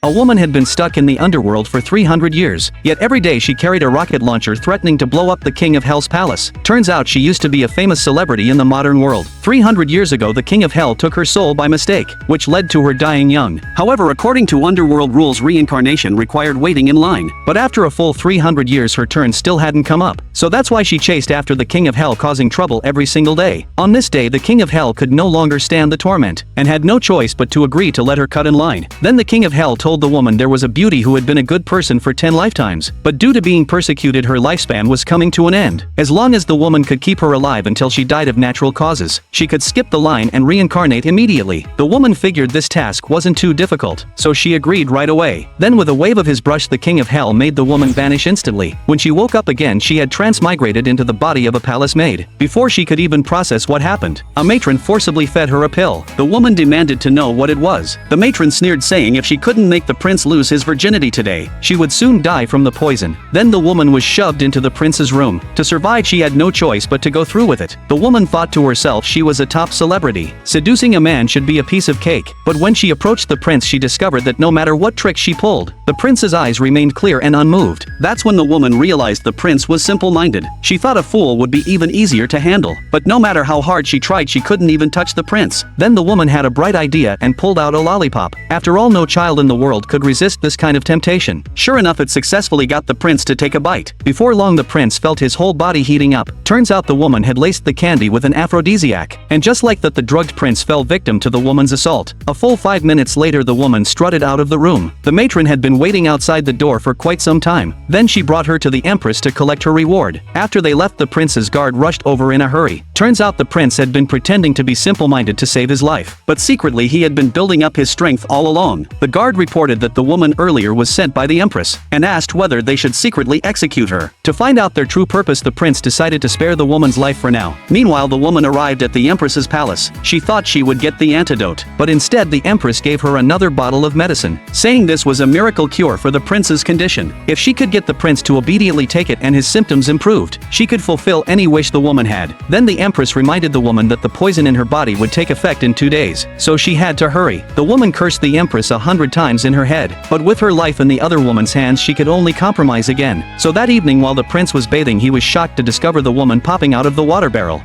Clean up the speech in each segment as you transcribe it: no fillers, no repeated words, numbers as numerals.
A woman had been stuck in the underworld for 300 years, yet every day she carried a rocket launcher threatening to blow up the King of Hell's palace. Turns out she used to be a famous celebrity in the modern world. 300 years ago the King of Hell took her soul by mistake, which led to her dying young. However, according to underworld rules, reincarnation required waiting in line. But after a full 300 years her turn still hadn't come up. So that's why she chased after the King of Hell, causing trouble every single day. On this day the King of Hell could no longer stand the torment, and had no choice but to agree to let her cut in line. Then the King of Hell told the woman there was a beauty who had been a good person for 10 lifetimes, but due to being persecuted her lifespan was coming to an end. As long as the woman could keep her alive until she died of natural causes, she could skip the line and reincarnate immediately. The woman figured this task wasn't too difficult, so she agreed right away. Then with a wave of his brush the King of Hell made the woman vanish instantly. When she woke up again she had transmigrated into the body of a palace maid. Before she could even process what happened, a matron forcibly fed her a pill. The woman demanded to know what it was. The matron sneered, saying if she couldn't make the prince lose his virginity today, she would soon die from the poison. Then the woman was shoved into the prince's room. To survive she had no choice but to go through with it. The woman thought to herself she was a top celebrity. Seducing a man should be a piece of cake. But when she approached the prince she discovered that no matter what trick she pulled, the prince's eyes remained clear and unmoved. That's when the woman realized the prince was simple-minded. She thought a fool would be even easier to handle. But no matter how hard she tried she couldn't even touch the prince. Then the woman had a bright idea and pulled out a lollipop. After all, no child in the world could resist this kind of temptation. Sure enough, it successfully got the prince to take a bite. Before long the prince felt his whole body heating up. Turns out the woman had laced the candy with an aphrodisiac. And just like that the drugged prince fell victim to the woman's assault. A full 5 minutes later the woman strutted out of the room. The matron had been waiting outside the door for quite some time. Then she brought her to the empress to collect her reward. After they left the prince's guard rushed over in a hurry. Turns out the prince had been pretending to be simple-minded to save his life. But secretly he had been building up his strength all along. The guard reported that the woman earlier was sent by the empress, and asked whether they should secretly execute her. To find out their true purpose the prince decided to spare the woman's life for now. Meanwhile the woman arrived at the empress's palace. She thought she would get the antidote, but instead the empress gave her another bottle of medicine, saying this was a miracle cure for the prince's condition. If she could get the prince to obediently take it and his symptoms improved, she could fulfill any wish the woman had. Then the empress reminded the woman that the poison in her body would take effect in 2 days, so she had to hurry. The woman cursed the empress 100 times in her head, but with her life in the other woman's hands she could only compromise again. So that evening while the prince was bathing he was shocked to discover the woman popping out of the water barrel.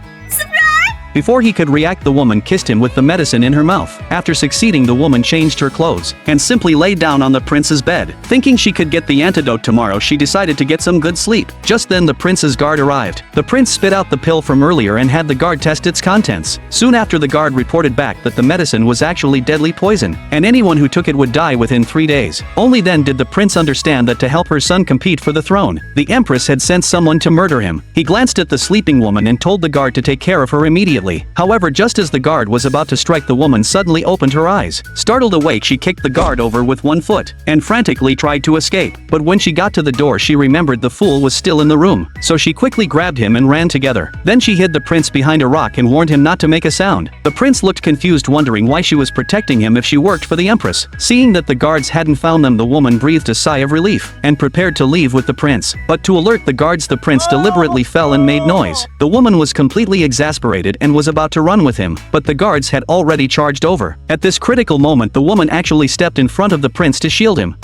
Before he could react the woman kissed him with the medicine in her mouth. After succeeding the woman changed her clothes, and simply lay down on the prince's bed. Thinking she could get the antidote tomorrow she decided to get some good sleep. Just then the prince's guard arrived. The prince spit out the pill from earlier and had the guard test its contents. Soon after the guard reported back that the medicine was actually deadly poison, and anyone who took it would die within 3 days. Only then did the prince understand that to help her son compete for the throne, the empress had sent someone to murder him. He glanced at the sleeping woman and told the guard to take care of her immediately. However, just as the guard was about to strike the woman suddenly opened her eyes. Startled awake she kicked the guard over with one foot, and frantically tried to escape. But when she got to the door she remembered the fool was still in the room, so she quickly grabbed him and ran together. Then she hid the prince behind a rock and warned him not to make a sound. The prince looked confused, wondering why she was protecting him if she worked for the empress. Seeing that the guards hadn't found them the woman breathed a sigh of relief, and prepared to leave with the prince. But to alert the guards the prince deliberately fell and made noise. The woman was completely exasperated and was about to run with him, but the guards had already charged over. At this critical moment the woman actually stepped in front of the prince to shield him.